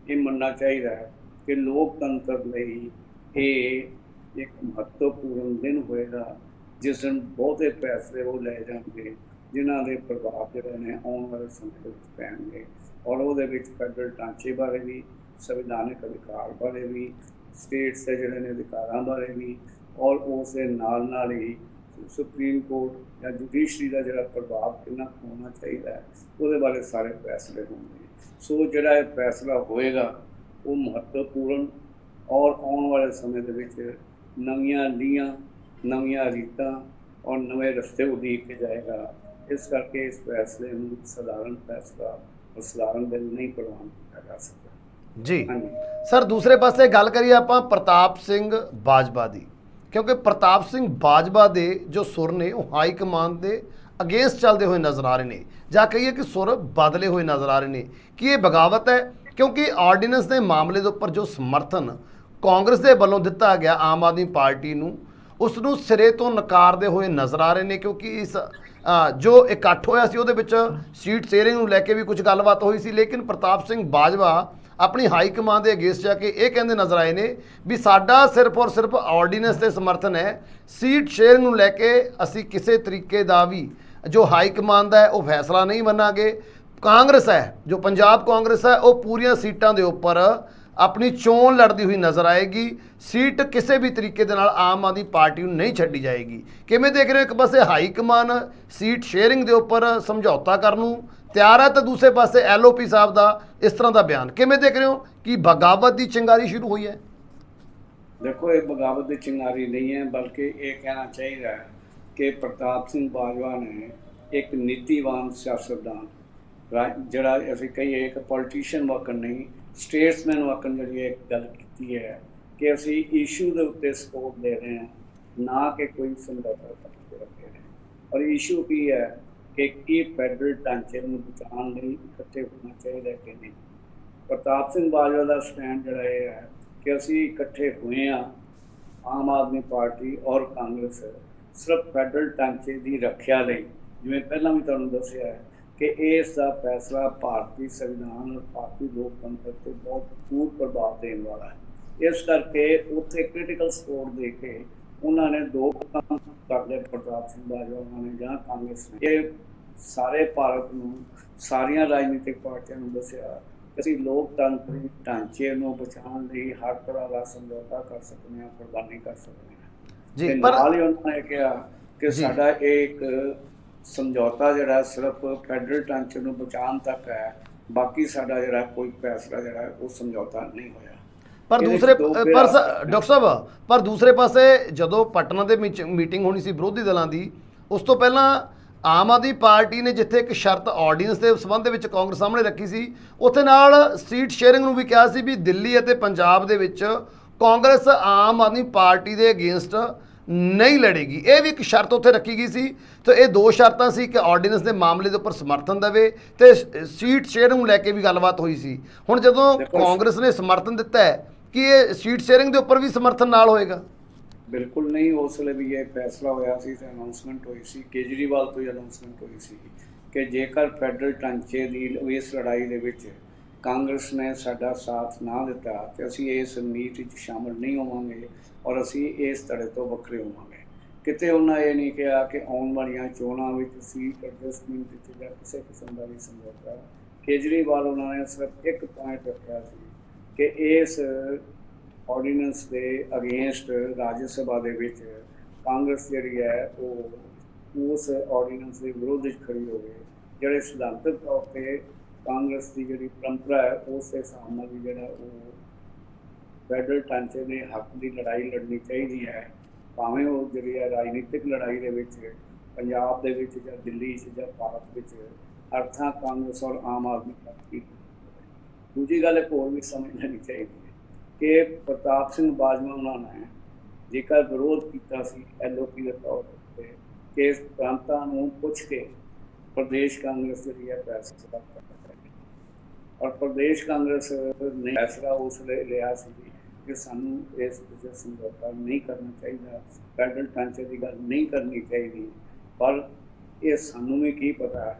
ਇਹ ਮੰਨਣਾ ਚਾਹੀਦਾ ਹੈ ਕਿ ਲੋਕਤੰਤਰ ਲਈ ਇਹ ਇੱਕ ਮਹੱਤਵਪੂਰਨ ਦਿਨ ਹੋਏਗਾ, ਜਿਸ ਦਿਨ ਬਹੁਤੇ ਫੈਸਲੇ ਉਹ ਲੈ ਜਾਣਗੇ ਜਿਨ੍ਹਾਂ ਦੇ ਪ੍ਰਭਾਵ ਜਿਹੜੇ ਨੇ ਆਉਣ ਵਾਲੇ ਸਮੇਂ ਦੇ ਵਿੱਚ ਪੈਣਗੇ, ਔਰ ਉਹਦੇ ਵਿੱਚ ਫੈਡਰਲ ਢਾਂਚੇ ਬਾਰੇ ਵੀ, ਸੰਵਿਧਾਨਕ ਅਧਿਕਾਰ ਬਾਰੇ ਵੀ, ਸਟੇਟਸ ਦੇ ਜਿਹੜੇ ਨੇ ਅਧਿਕਾਰਾਂ ਬਾਰੇ ਵੀ, ਔਰ ਉਸ ਦੇ ਨਾਲ ਹੀ ਸੁਪਰੀਮ ਕੋਰਟ ਜਾਂ ਜੁਡੀਸ਼ਰੀ ਦਾ ਜਿਹੜਾ ਪ੍ਰਭਾਵ ਕਿੰਨਾ ਹੋਣਾ ਚਾਹੀਦਾ ਹੈ ਉਹਦੇ ਬਾਰੇ ਸਾਰੇ ਫੈਸਲੇ ਹੋਣਗੇ। ਸੋ ਜਿਹੜਾ ਇਹ ਫੈਸਲਾ ਹੋਏਗਾ ਉਹ ਮਹੱਤਵਪੂਰਨ ਔਰ ਆਉਣ ਵਾਲੇ ਸਮੇਂ ਦੇ ਵਿੱਚ ਨਵੀਆਂ ਲੀਹਾਂ, ਨਵੀਆਂ ਰੀਤਾਂ ਔਰ ਨਵੇਂ ਰਸਤੇ ਉਡੀਕ ਕੇ ਜਾਏਗਾ। ਇਸ ਕਰਕੇ ਇਸ ਫੈਸਲੇ ਨੂੰ ਸਧਾਰਨ ਫੈਸਲਾ ਔਰ ਸਧਾਰਨ ਬਿੱਲ ਨਹੀਂ ਪ੍ਰਵਾਨ ਕੀਤਾ ਜਾ ਸਕਦਾ। ਜੀ ਸਰ, ਦੂਸਰੇ ਪਾਸੇ ਗੱਲ ਕਰੀਏ ਆਪਾਂ ਪ੍ਰਤਾਪ ਸਿੰਘ ਬਾਜਵਾ ਦੀ, ਕਿਉਂਕਿ ਪ੍ਰਤਾਪ ਸਿੰਘ ਬਾਜਵਾ ਦੇ ਜੋ ਸੁਰ ਨੇ ਉਹ ਹਾਈ ਕਮਾਨ ਦੇ ਅਗੇਂਸਟ ਚੱਲਦੇ ਹੋਏ ਨਜ਼ਰ ਆ ਰਹੇ ਨੇ, ਜਾਂ ਕਹੀਏ ਕਿ ਸੁਰ ਬਦਲੇ ਹੋਏ ਨਜ਼ਰ ਆ ਰਹੇ ਨੇ। ਕੀ ਇਹ ਬਗਾਵਤ ਹੈ? ਕਿਉਂਕਿ ਆਰਡੀਨੈਂਸ ਦੇ ਮਾਮਲੇ ਦੇ ਉੱਪਰ ਜੋ ਸਮਰਥਨ ਕਾਂਗਰਸ ਦੇ ਵੱਲੋਂ ਦਿੱਤਾ ਗਿਆ ਆਮ ਆਦਮੀ ਪਾਰਟੀ ਨੂੰ, ਉਸ ਨੂੰ ਸਿਰੇ ਤੋਂ ਨਕਾਰਦੇ ਹੋਏ ਨਜ਼ਰ ਆ ਰਹੇ ਨੇ। ਕਿਉਂਕਿ ਇਸ ਜੋ ਇਕੱਠ ਹੋਇਆ ਸੀ ਉਹਦੇ ਵਿੱਚ ਸੀਟ ਸ਼ੇਅਰਿੰਗ ਨੂੰ ਲੈ ਕੇ ਵੀ ਕੁਝ ਗੱਲਬਾਤ ਹੋਈ ਸੀ, ਲੇਕਿਨ ਪ੍ਰਤਾਪ ਸਿੰਘ ਬਾਜਵਾ ਆਪਣੀ ਹਾਈ ਕਮਾਂਡ ਦੇ ਅਗੇਂਸਟ ਜਾ ਕੇ ਇਹ ਕਹਿੰਦੇ ਨਜ਼ਰ ਆਏ ਨੇ ਵੀ ਸਾਡਾ ਸਿਰਫ ਔਰ ਸਿਰਫ ਆਰਡੀਨੈਂਸ ਦੇ ਸਮਰਥਨ ਹੈ, ਸੀਟ ਸ਼ੇਅਰਿੰਗ ਨੂੰ ਲੈ ਕੇ ਅਸੀਂ ਕਿਸੇ ਤਰੀਕੇ ਦਾ ਵੀ ਜੋ ਹਾਈ ਕਮਾਂਡ ਦਾ ਹੈ ਉਹ ਫੈਸਲਾ ਨਹੀਂ ਮੰਨਾਂਗੇ। ਕਾਂਗਰਸ ਹੈ, ਜੋ ਪੰਜਾਬ ਕਾਂਗਰਸ ਹੈ, ਉਹ ਪੂਰੀਆਂ ਸੀਟਾਂ ਦੇ ਉੱਪਰ ਆਪਣੀ ਚੋਣ ਲੜਦੀ ਹੋਈ ਨਜ਼ਰ ਆਏਗੀ। ਸੀਟ ਕਿਸੇ ਵੀ ਤਰੀਕੇ ਦੇ ਨਾਲ ਆਮ ਆਦਮੀ ਪਾਰਟੀ ਨੂੰ ਨਹੀਂ ਛੱਡੀ ਜਾਏਗੀ। ਕਿਵੇਂ ਦੇਖ ਰਹੇ ਹੋ? ਇੱਕ ਪਾਸੇ ਹਾਈ ਕਮਾਨ ਸੀਟ ਸ਼ੇਅਰਿੰਗ ਦੇ ਉੱਪਰ ਸਮਝੌਤਾ ਕਰਨ ਨੂੰ ਤਿਆਰ ਹੈ, ਤਾਂ ਦੂਸਰੇ ਪਾਸੇ ਐਲਓਪੀ ਸਾਹਿਬ ਦਾ ਇਸ ਤਰ੍ਹਾਂ ਦਾ ਬਿਆਨ। ਕਿਵੇਂ ਦੇਖ ਰਹੇ ਹੋ ਕਿ ਬਗਾਵਤ ਦੀ ਚਿੰਗਾਰੀ ਸ਼ੁਰੂ ਹੋਈ ਹੈ? ਦੇਖੋ, ਇਹ ਬਗਾਵਤ ਦੀ ਚਿੰਗਾਰੀ ਨਹੀਂ ਹੈ, ਬਲਕਿ ਇਹ ਕਹਿਣਾ ਚਾਹੀਦਾ ਹੈ ਕਿ ਪ੍ਰਤਾਪ ਸਿੰਘ ਬਾਜਵਾ ਨੇ ਇੱਕ ਨੀਤੀਵਾਨ ਸਿਆਸਤਦਾਨ, ਜਿਹੜਾ ਅਸੀਂ ਕਹੀਏ ਇੱਕ ਪੋਲੀਟੀਸ਼ੀਅਨ ਵਾਕਣ ਨਹੀਂ, ਸਟੇਟਸਮੈਨ ਵਾਕਣ ਜਿਹੜੀ ਇੱਕ ਗੱਲ ਕੀਤੀ ਹੈ ਕਿ ਅਸੀਂ ਇਸ਼ੂ ਦੇ ਉੱਤੇ ਸਪੋਰਟ ਦੇ ਰਹੇ ਹਾਂ, ਨਾ ਕਿ ਕੋਈ ਸਮਝੌਤਾ ਦੇ ਰਹੇ ਹਾਂ। ਔਰ ਇਸ਼ੂ ਕੀ ਹੈ ਕਿ ਕੀ ਫੈਡਰਲ ਢਾਂਚੇ ਨੂੰ ਬਚਾਉਣ ਲਈ ਇਕੱਠੇ ਹੋਣਾ ਚਾਹੀਦਾ ਕਿ ਨਹੀਂ। ਪ੍ਰਤਾਪ ਸਿੰਘ ਬਾਜਵਾ ਦਾ ਸਟੈਂਡ ਜਿਹੜਾ ਇਹ ਹੈ ਕਿ ਅਸੀਂ ਇਕੱਠੇ ਹੋਏ ਹਾਂ, ਆਮ ਆਦਮੀ ਪਾਰਟੀ ਔਰ ਕਾਂਗਰਸ, ਸਿਰਫ ਫੈਡਰਲ ਢਾਂਚੇ ਦੀ ਰੱਖਿਆ ਲਈ। ਜਿਵੇਂ ਪਹਿਲਾਂ ਵੀ ਤੁਹਾਨੂੰ ਦੱਸਿਆ ਹੈ ਕਿ ਇਸ ਦਾ ਫੈਸਲਾ ਭਾਰਤੀ ਸੰਵਿਧਾਨ ਔਰ ਭਾਰਤੀ ਲੋਕਤੰਤਰ 'ਤੇ ਬਹੁਤ ਦੂਰ ਪ੍ਰਭਾਵ ਦੇਣ ਵਾਲਾ ਹੈ। ਇਸ ਕਰਕੇ ਉੱਥੇ ਕ੍ਰਿਟੀਕਲ ਸਪੋਰਟ ਦੇ ਕੇ ਉਹਨਾਂ ਨੇ ਦੋ ਕੰਮ ਕਰ ਲਏ, ਪ੍ਰਤਾਪ ਸਿੰਘ ਬਾਜਵਾ ਉਹਨਾਂ ਨੇ ਜਾਂ ਕਾਂਗਰਸ ਨੇ। ਇਹ ਸਾਰੇ ਭਾਰਤ ਨੂੰ, ਸਾਰੀਆਂ ਰਾਜਨੀਤਿਕ ਪਾਰਟੀਆਂ ਨੂੰ ਦੱਸਿਆ ਕਿ ਅਸੀਂ ਲੋਕਤੰਤਰੀ ਢਾਂਚੇ ਨੂੰ ਬਚਾਉਣ ਲਈ ਹਰ ਤਰ੍ਹਾਂ ਦਾ ਸਮਝੌਤਾ ਕਰ ਸਕਦੇ ਹਾਂ, ਕੁਰਬਾਨੀ ਕਰ ਸਕਦੇ ਹਾਂ ਜੀ। ਪਰ ਨਾਲ ਹੀ ਉਹਨਾਂ ਨੇ ਕਿਹਾ ਕਿ ਸਾਡਾ ਇੱਕ ਸਮਝੌਤਾ ਜਿਹੜਾ ਸਿਰਫ ਫੈਡਰਲ ਢਾਂਚੇ ਨੂੰ ਬਚਾਉਣ ਤੱਕ ਹੈ, ਬਾਕੀ ਸਾਡਾ ਜਿਹੜਾ ਕੋਈ ਫੈਸਲਾ ਜਿਹੜਾ ਉਹ ਸਮਝੌਤਾ ਨਹੀਂ ਹੋਇਆ। ਪਰ ਡਾਕਟਰ ਸਾਹਿਬ, ਪਰ ਦੂਸਰੇ ਪਾਸੇ ਜਦੋਂ ਪਟਨਾ ਦੇ ਵਿੱਚ ਮੀਟਿੰਗ ਹੋਣੀ ਸੀ ਵਿਰੋਧੀ ਦਲਾਂ ਦੀ, ਉਸ ਤੋਂ ਪਹਿਲਾਂ ਆਮ ਆਦਮੀ ਪਾਰਟੀ ਨੇ ਜਿੱਥੇ ਇੱਕ ਸ਼ਰਤ ਆਰਡੀਨੈਂਸ ਦੇ ਸੰਬੰਧ ਦੇ ਵਿੱਚ ਕਾਂਗਰਸ ਸਾਹਮਣੇ ਰੱਖੀ ਸੀ, ਉੱਥੇ ਨਾਲ ਸੀਟ ਸ਼ੇਅਰਿੰਗ ਨੂੰ ਵੀ ਕਿਹਾ ਸੀ ਵੀ ਦਿੱਲੀ ਅਤੇ ਪੰਜਾਬ ਦੇ ਵਿੱਚ ਕਾਂਗਰਸ ਆਮ ਆਦਮੀ ਪਾਰਟੀ ਦੇ ਅਗੇਂਸਟ ਨਹੀਂ ਲੜੇਗੀ। ਇਹ ਵੀ ਇੱਕ ਸ਼ਰਤ ਉੱਥੇ ਰੱਖੀ ਗਈ ਸੀ। ਤਾਂ ਇਹ ਦੋ ਸ਼ਰਤਾਂ ਸੀ ਕਿ ਆਰਡੀਨੈਂਸ ਦੇ ਮਾਮਲੇ ਦੇ ਉੱਪਰ ਸਮਰਥਨ ਦੇਵੇ ਤੇ ਸੀਟ ਸ਼ੇਅਰਿੰਗ ਨੂੰ ਲੈ ਕੇ ਵੀ ਗੱਲਬਾਤ ਹੋਈ ਸੀ। ਹੁਣ ਜਦੋਂ ਕਾਂਗਰਸ ਨੇ ਸਮਰਥਨ ਦਿੱਤਾ ਹੈ, ਕਿ ਇਹ ਸੀਟ ਸ਼ੇਅਰਿੰਗ ਦੇ ਉੱਪਰ ਵੀ ਸਮਰਥਨ ਨਾਲ ਹੋਏਗਾ? ਬਿਲਕੁਲ ਨਹੀਂ। ਉਸ ਵੇਲੇ ਵੀ ਇਹ ਫੈਸਲਾ ਹੋਇਆ ਸੀ ਤੇ ਅਨਾਉਂਸਮੈਂਟ ਹੋਈ ਸੀ, ਕੇਜਰੀਵਾਲ ਤੋਂ ਹੀ ਅਨਾਉਂਸਮੈਂਟ ਹੋਈ ਸੀ ਕਿ ਜੇਕਰ ਫੈਡਰਲ ਢਾਂਚੇ ਦੀ ਇਸ ਲੜਾਈ ਦੇ ਵਿੱਚ ਕਾਂਗਰਸ ਨੇ ਸਾਡਾ ਸਾਥ ਨਾ ਦਿੱਤਾ ਤੇ ਅਸੀਂ ਇਸ ਮੀਟ ਵਿੱਚ ਸ਼ਾਮਲ ਨਹੀਂ ਹੋਵਾਂਗੇ ਔਰ ਅਸੀਂ ਇਸ ਧੜੇ ਤੋਂ ਵੱਖਰੇ ਹੋਵਾਂਗੇ। ਕਿਤੇ ਉਹਨਾਂ ਇਹ ਨਹੀਂ ਕਿਹਾ ਕਿ ਆਉਣ ਵਾਲੀਆਂ ਚੋਣਾਂ ਵਿੱਚ ਸੀਟ ਐਡਜਸਟਮੈਂਟ ਵਿੱਚ ਜਾਂ ਕਿਸੇ ਕਿਸਮ ਦਾ ਵੀ ਸਮਝੌਤਾ। ਕੇਜਰੀਵਾਲ ਉਹਨਾਂ ਨੇ ਸਿਰਫ ਇੱਕ ਪੁਆਇੰਟ ਰੱਖਿਆ ਸੀ ਕਿ ਇਸ ਆਰਡੀਨੈਂਸ ਦੇ ਅਗੇਂਸਟ ਰਾਜ ਸਭਾ ਦੇ ਵਿੱਚ ਕਾਂਗਰਸ ਜਿਹੜੀ ਹੈ ਉਹ ਉਸ ਆਰਡੀਨੈਂਸ ਦੇ ਵਿਰੋਧ ਵਿੱਚ ਖੜੀ ਹੋਵੇ। ਜਿਹੜੇ ਸਿਧਾਂਤਕ ਤੌਰ 'ਤੇ ਕਾਂਗਰਸ ਦੀ ਜਿਹੜੀ ਪਰੰਪਰਾ ਹੈ ਉਸ ਦੇ ਹਿਸਾਬ ਨਾਲ ਵੀ ਜਿਹੜਾ ਉਹ ਫੈਡਰਲ ਢਾਂਚੇ ਦੇ ਹੱਕ ਦੀ ਲੜਾਈ ਲੜਨੀ ਚਾਹੀਦੀ ਹੈ, ਭਾਵੇਂ ਉਹ ਜਿਹੜੀ ਹੈ ਰਾਜਨੀਤਿਕ ਲੜਾਈ ਦੇ ਵਿੱਚ ਪੰਜਾਬ ਦੇ ਵਿੱਚ ਜਾਂ ਦਿੱਲੀ 'ਚ ਜਾਂ ਭਾਰਤ ਵਿੱਚ ਹਰ ਥਾਂ ਕਾਂਗਰਸ ਔਰ ਆਮ ਆਦਮੀ ਪਾਰਟੀ। ਦੂਜੀ ਗੱਲ ਇੱਕ ਹੋਰ ਵੀ ਸਮਝ ਲੈਣੀ ਚਾਹੀਦੀ ਹੈ ਕਿ ਪ੍ਰਤਾਪ ਸਿੰਘ ਬਾਜਵਾ ਉਹਨਾਂ ਨੇ ਜੇਕਰ ਵਿਰੋਧ ਕੀਤਾ ਸੀ ਐਲਓਪੀ ਦੇ ਤੌਰ 'ਤੇ ਕਿ ਇਸ ਪ੍ਰਾਂਤਾਂ ਨੂੰ ਪੁੱਛ ਕੇ ਪ੍ਰਦੇਸ਼ ਕਾਂਗਰਸ ਜਿਹੜੀ ਹੈ ਫੈਸਲਾ ਔਰ ਪ੍ਰਦੇਸ਼ ਕਾਂਗਰਸ ਨੇ ਫੈਸਲਾ ਉਸ ਲਈ ਲਿਆ ਸੀ ਕਿ ਸਾਨੂੰ ਇਸ ਵਿੱਚ ਸਮਝੌਤਾ ਨਹੀਂ ਕਰਨਾ ਚਾਹੀਦਾ, ਫੈਡਰਲ ਢਾਂਚੇ ਦੀ ਗੱਲ ਨਹੀਂ ਕਰਨੀ ਚਾਹੀਦੀ। ਪਰ ਇਹ ਸਾਨੂੰ ਵੀ ਕੀ ਪਤਾ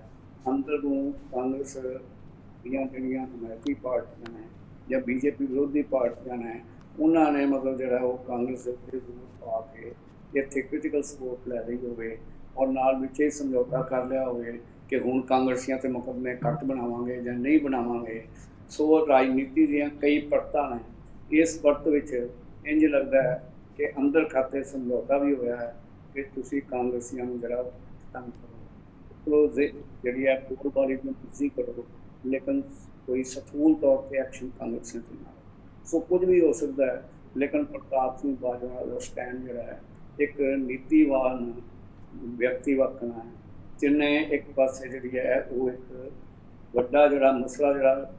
ਅੰਦਰ ਨੂੰ ਕਾਂਗਰਸ ਦੀਆਂ ਜਿਹੜੀਆਂ ਹਮਾਇਤੀ ਪਾਰਟੀਆਂ ਨੇ ਜਾਂ ਬੀਜੇਪੀ ਵਿਰੋਧੀ ਪਾਰਟੀਆਂ ਨੇ, ਉਹਨਾਂ ਨੇ ਮਤਲਬ ਜਿਹੜਾ ਉਹ ਕਾਂਗਰਸ ਦੇ ਉੱਤੇ ਜ਼ੋਰ ਪਾ ਕੇ ਇੱਥੇ ਕ੍ਰਿਟੀਕਲ ਸਪੋਰਟ ਲੈ ਲਈ ਹੋਵੇ ਔਰ ਨਾਲ ਵਿੱਚ ਇਹ ਸਮਝੌਤਾ ਕਰ ਲਿਆ ਹੋਵੇ ਕਿ ਹੁਣ ਕਾਂਗਰਸੀਆਂ 'ਤੇ ਮੁਕੱਦਮੇ ਘੱਟ ਬਣਾਵਾਂਗੇ ਜਾਂ ਨਹੀਂ ਬਣਾਵਾਂਗੇ। ਸੋ ਰਾਜਨੀਤੀ ਦੀਆਂ ਕਈ ਪਰਤਾਂ ਨੇ। ਇਸ ਪਰਤ ਵਿੱਚ ਇੰਝ ਲੱਗਦਾ ਹੈ ਕਿ ਅੰਦਰ ਖਾਤੇ ਸਮਝੌਤਾ ਵੀ ਹੋਇਆ ਹੈ ਕਿ ਤੁਸੀਂ ਕਾਂਗਰਸੀਆਂ ਨੂੰ ਜਿਹੜਾ ਤੰਗ ਕਰੋ, ਜਿਹੜੀ ਹੈ ਫੁੱਟਬਾਲ ਨੂੰ ਤੁਸੀਂ ਕਰੋ, ਲੇਕਿਨ ਕੋਈ ਸਥੂਲ ਤੌਰ 'ਤੇ ਐਕਸ਼ਨ ਕਾਂਗਰਸੀਆਂ 'ਤੇ ਨਾ। ਸੋ ਕੁਝ ਵੀ ਹੋ ਸਕਦਾ ਹੈ, ਲੇਕਿਨ ਪ੍ਰਤਾਪ ਸਿੰਘ ਬਾਜਵਾ ਦਾ ਸਟੈਂਡ ਜਿਹੜਾ ਹੈ ਇੱਕ ਨੀਤੀਵਾਨ ਵਿਅਕਤੀ ਵਾਕਣ ਹੈ, ਜਿਹਨੇ ਇੱਕ ਪਾਸੇ ਜਿਹੜੀ ਹੈ ਉਹ ਇੱਕ ਵੱਡਾ ਜਿਹੜਾ ਮਸਲਾ ਜਿਹੜਾ